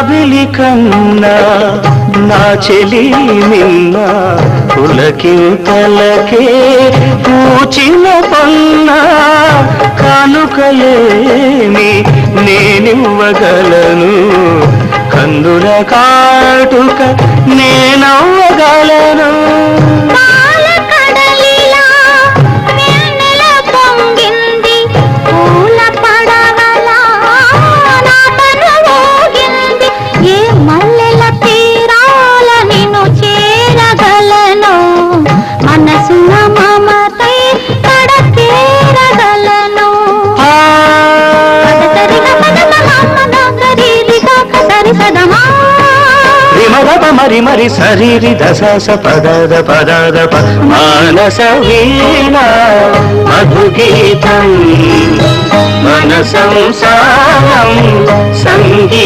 జాబిలి కన్నా నా చెలి నిన్న పులకింతలకే పూచిన పన్న కానుకలేని నేనివ్వగలను కందుల కాటుక నేనవ్వగలను మరి మరి శరీరి దశ పదద పదద మానస వీణ మధుగీతం మన సంసారం సంగీ